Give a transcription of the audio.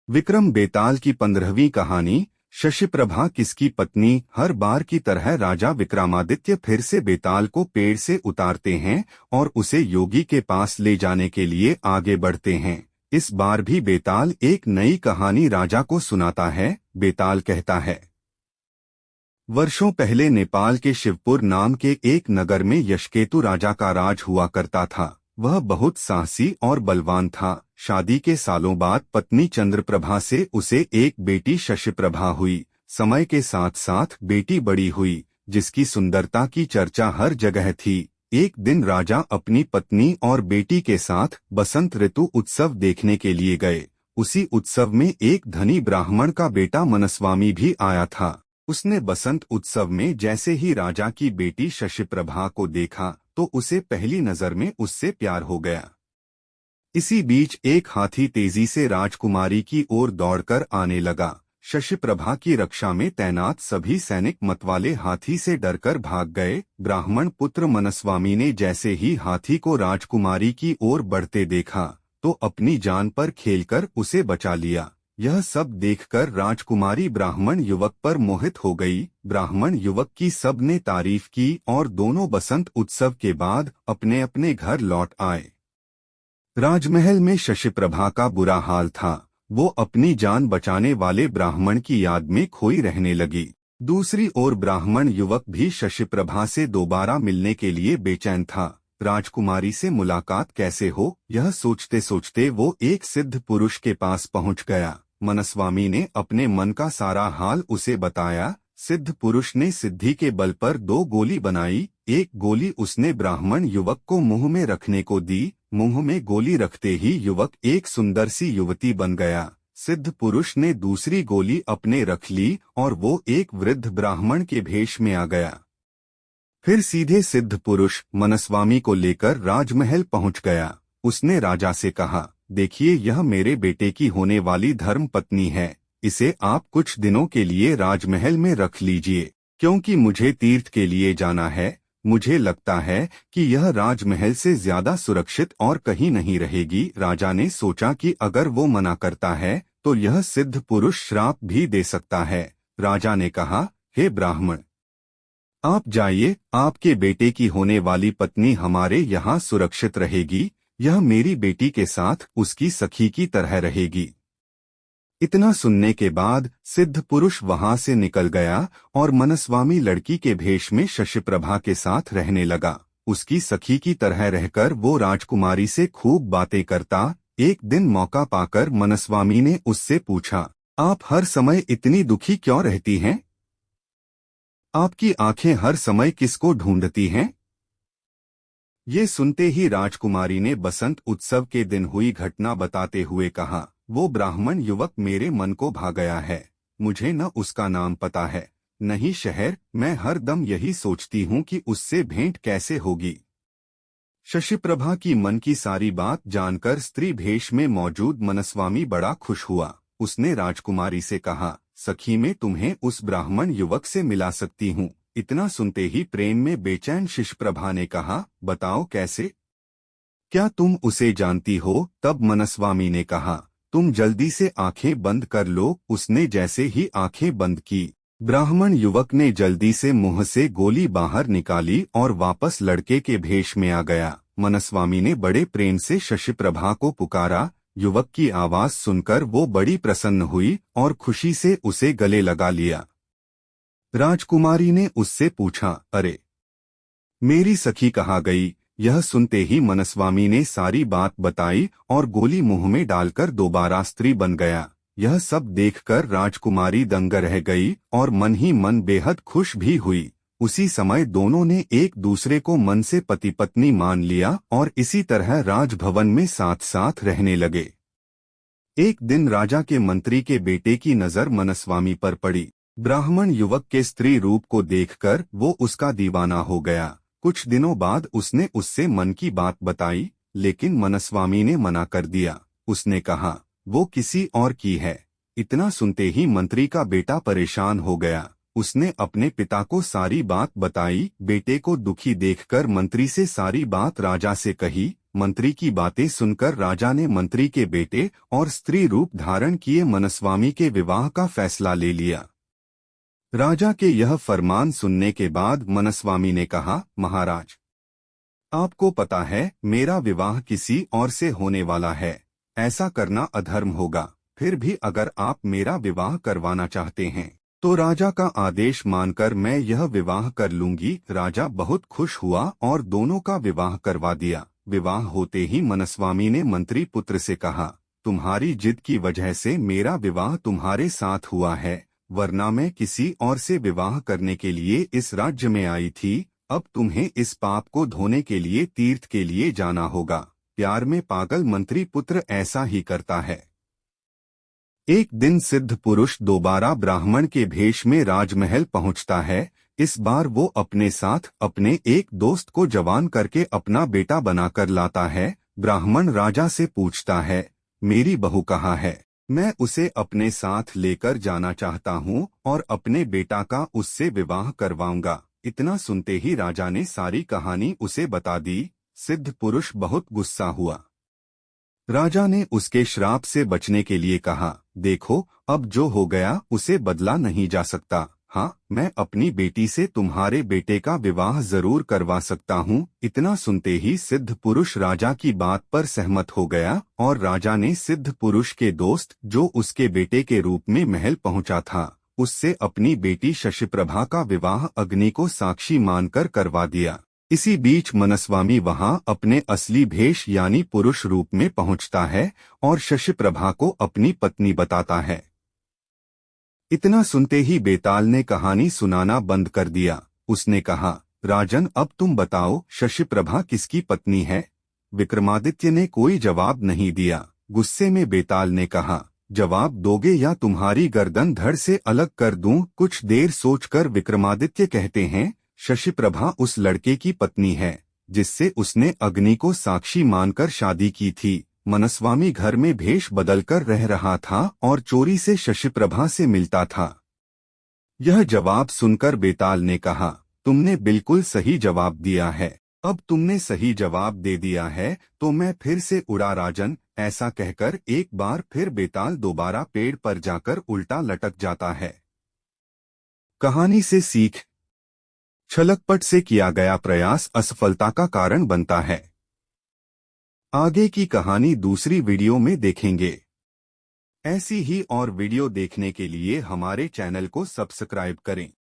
विक्रम बेताल की 15वीं कहानी। शशिप्रभा किसकी पत्नी। हर बार की तरह राजा विक्रमादित्य फिर से बेताल को पेड़ से उतारते हैं और उसे योगी के पास ले जाने के लिए आगे बढ़ते हैं। इस बार भी बेताल एक नई कहानी राजा को सुनाता है। बेताल कहता है, वर्षों पहले नेपाल के शिवपुर नाम के एक नगर में यशकेतु राजा का राज हुआ करता था। वह बहुत साहसी और बलवान था। शादी के सालों बाद पत्नी चंद्रप्रभा से उसे एक बेटी शशिप्रभा हुई। समय के साथ साथ बेटी बड़ी हुई, जिसकी सुंदरता की चर्चा हर जगह थी। एक दिन राजा अपनी पत्नी और बेटी के साथ बसंत ऋतु उत्सव देखने के लिए गए। उसी उत्सव में एक धनी ब्राह्मण का बेटा मनस्वामी भी आया था। उसने बसंत उत्सव में जैसे ही राजा की बेटी शशिप्रभा को देखा तो उसे पहली नजर में उससे प्यार हो गया। इसी बीच एक हाथी तेजी से राजकुमारी की ओर दौड़कर आने लगा। शशिप्रभा की रक्षा में तैनात सभी सैनिक मतवाले हाथी से डरकर भाग गए। ब्राह्मण पुत्र मनस्वामी ने जैसे ही हाथी को राजकुमारी की ओर बढ़ते देखा तो अपनी जान पर खेलकर उसे बचा लिया। यह सब देखकर राजकुमारी ब्राह्मण युवक पर मोहित हो गई। ब्राह्मण युवक की सबने तारीफ की और दोनों बसंत उत्सव के बाद अपने अपने घर लौट आए। राजमहल में शशिप्रभा का बुरा हाल था। वो अपनी जान बचाने वाले ब्राह्मण की याद में खोई रहने लगी। दूसरी ओर ब्राह्मण युवक भी शशिप्रभा से दोबारा मिलने के लिए बेचैन था। राजकुमारी से मुलाकात कैसे हो, यह सोचते सोचते वो एक सिद्ध पुरुष के पास पहुंच गया। मनस्वामी ने अपने मन का सारा हाल उसे बताया। सिद्ध पुरुष ने सिद्धि के बल पर 2 गोली बनाई। एक गोली उसने ब्राह्मण युवक को मुंह में रखने को दी। मुंह में गोली रखते ही युवक एक सुंदर सी युवती बन गया। सिद्ध पुरुष ने दूसरी गोली अपने रख ली और वो एक वृद्ध ब्राह्मण के भेष में आ गया। फिर सीधे सिद्ध पुरुष मनस्वामी को लेकर राजमहल पहुंच गया। उसने राजा से कहा, देखिए, यह मेरे बेटे की होने वाली धर्म पत्नी है। इसे आप कुछ दिनों के लिए राजमहल में रख लीजिए, क्योंकि मुझे तीर्थ के लिए जाना है। मुझे लगता है कि यह राजमहल से ज्यादा सुरक्षित और कहीं नहीं रहेगी। राजा ने सोचा कि अगर वो मना करता है तो यह सिद्ध पुरुष श्राप भी दे सकता है। राजा ने कहा, हे ब्राह्मण, आप जाइए, आपके बेटे की होने वाली पत्नी हमारे यहाँ सुरक्षित रहेगी। यह मेरी बेटी के साथ उसकी सखी की तरह रहेगी। इतना सुनने के बाद सिद्ध पुरुष वहां से निकल गया और मनस्वामी लड़की के भेष में शशिप्रभा के साथ रहने लगा। उसकी सखी की तरह रहकर वो राजकुमारी से खूब बातें करता। एक दिन मौका पाकर मनस्वामी ने उससे पूछा, आप हर समय इतनी दुखी क्यों रहती हैं? आपकी आंखें हर समय किसको ढूंढती हैं? ये सुनते ही राजकुमारी ने बसंत उत्सव के दिन हुई घटना बताते हुए कहा, वो ब्राह्मण युवक मेरे मन को भा गया है। मुझे न उसका नाम पता है, न ही शहर। मैं हर दम यही सोचती हूँ कि उससे भेंट कैसे होगी। शशिप्रभा की मन की सारी बात जानकर स्त्री भेष में मौजूद मनस्वामी बड़ा खुश हुआ। उसने राजकुमारी से कहा, सखी, मैं तुम्हें उस ब्राह्मण युवक से मिला सकती हूँ। इतना सुनते ही प्रेम में बेचैन शशिप्रभा ने कहा, बताओ कैसे? क्या तुम उसे जानती हो? तब मनस्वामी ने कहा, तुम जल्दी से आंखें बंद कर लो। उसने जैसे ही आंखें बंद की, ब्राह्मण युवक ने जल्दी से मुंह से गोली बाहर निकाली और वापस लड़के के भेष में आ गया। मनस्वामी ने बड़े प्रेम से शशिप्रभा को पुकारा। युवक की आवाज सुनकर वो बड़ी प्रसन्न हुई और खुशी से उसे गले लगा लिया। राजकुमारी ने उससे पूछा, अरे, मेरी सखी कहाँ गई? यह सुनते ही मनस्वामी ने सारी बात बताई और गोली मुंह में डालकर दोबारा स्त्री बन गया। यह सब देखकर राजकुमारी दंग रह गई और मन ही मन बेहद खुश भी हुई। उसी समय दोनों ने एक दूसरे को मन से पति पत्नी मान लिया और इसी तरह राजभवन में साथ साथ रहने लगे। एक दिन राजा के मंत्री के बेटे की नजर मनस्वामी पर पड़ी। ब्राह्मण युवक के स्त्री रूप को देखकर वो उसका दीवाना हो गया। कुछ दिनों बाद उसने उससे मन की बात बताई, लेकिन मनस्वामी ने मना कर दिया। उसने कहा, वो किसी और की है। इतना सुनते ही मंत्री का बेटा परेशान हो गया। उसने अपने पिता को सारी बात बताई। बेटे को दुखी देखकर मंत्री से सारी बात राजा से कही। मंत्री की बातें सुनकर राजा ने मंत्री के बेटे और स्त्री रूप धारण किए मनस्वामी के विवाह का फैसला ले लिया। राजा के यह फरमान सुनने के बाद मनस्वामी ने कहा, महाराज, आपको पता है मेरा विवाह किसी और से होने वाला है, ऐसा करना अधर्म होगा। फिर भी अगर आप मेरा विवाह करवाना चाहते हैं तो राजा का आदेश मानकर मैं यह विवाह कर लूंगी। राजा बहुत खुश हुआ और दोनों का विवाह करवा दिया। विवाह होते ही मनस्वामी ने मंत्री पुत्र से कहा, तुम्हारी जिद की वजह से मेरा विवाह तुम्हारे साथ हुआ है, वरना मैं किसी और से विवाह करने के लिए इस राज्य में आई थी। अब तुम्हें इस पाप को धोने के लिए तीर्थ के लिए जाना होगा। प्यार में पागल मंत्री पुत्र ऐसा ही करता है। एक दिन सिद्ध पुरुष दोबारा ब्राह्मण के भेष में राजमहल पहुंचता है। इस बार वो अपने साथ अपने एक दोस्त को जवान करके अपना बेटा बनाकर लाता है। ब्राह्मण राजा से पूछता है, मेरी बहू कहाँ है? मैं उसे अपने साथ लेकर जाना चाहता हूँ और अपने बेटा का उससे विवाह करवाऊंगा। इतना सुनते ही राजा ने सारी कहानी उसे बता दी। सिद्ध पुरुष बहुत गुस्सा हुआ। राजा ने उसके श्राप से बचने के लिए कहा, देखो, अब जो हो गया उसे बदला नहीं जा सकता। हाँ, मैं अपनी बेटी से तुम्हारे बेटे का विवाह जरूर करवा सकता हूँ। इतना सुनते ही सिद्ध पुरुष राजा की बात पर सहमत हो गया और राजा ने सिद्ध पुरुष के दोस्त, जो उसके बेटे के रूप में महल पहुंचा था, उससे अपनी बेटी शशिप्रभा का विवाह अग्नि को साक्षी मानकर करवा दिया। इसी बीच मनस्वामी वहां अपने असली भेष यानी पुरुष रूप में पहुंचता है और शशिप्रभा को अपनी पत्नी बताता है। इतना सुनते ही बेताल ने कहानी सुनाना बंद कर दिया। उसने कहा, राजन, अब तुम बताओ, शशिप्रभा किसकी पत्नी है? विक्रमादित्य ने कोई जवाब नहीं दिया। गुस्से में बेताल ने कहा, जवाब दोगे या तुम्हारी गर्दन धड़ से अलग कर दूं? कुछ देर सोचकर विक्रमादित्य कहते हैं, शशिप्रभा उस लड़के की पत्नी है जिससे उसने अग्नि को साक्षी मानकर शादी की थी। मनस्वामी घर में भेष बदलकर रह रहा था और चोरी से शशिप्रभा से मिलता था। यह जवाब सुनकर बेताल ने कहा, तुमने बिल्कुल सही जवाब दिया है। अब तुमने सही जवाब दे दिया है तो मैं फिर से उड़ा राजन। ऐसा कहकर एक बार फिर बेताल दोबारा पेड़ पर जाकर उल्टा लटक जाता है। कहानी से सीख, छलकपट से किया गया प्रयास असफलता का कारण बनता है। आगे की कहानी दूसरी वीडियो में देखेंगे। ऐसी ही और वीडियो देखने के लिए हमारे चैनल को सब्सक्राइब करें।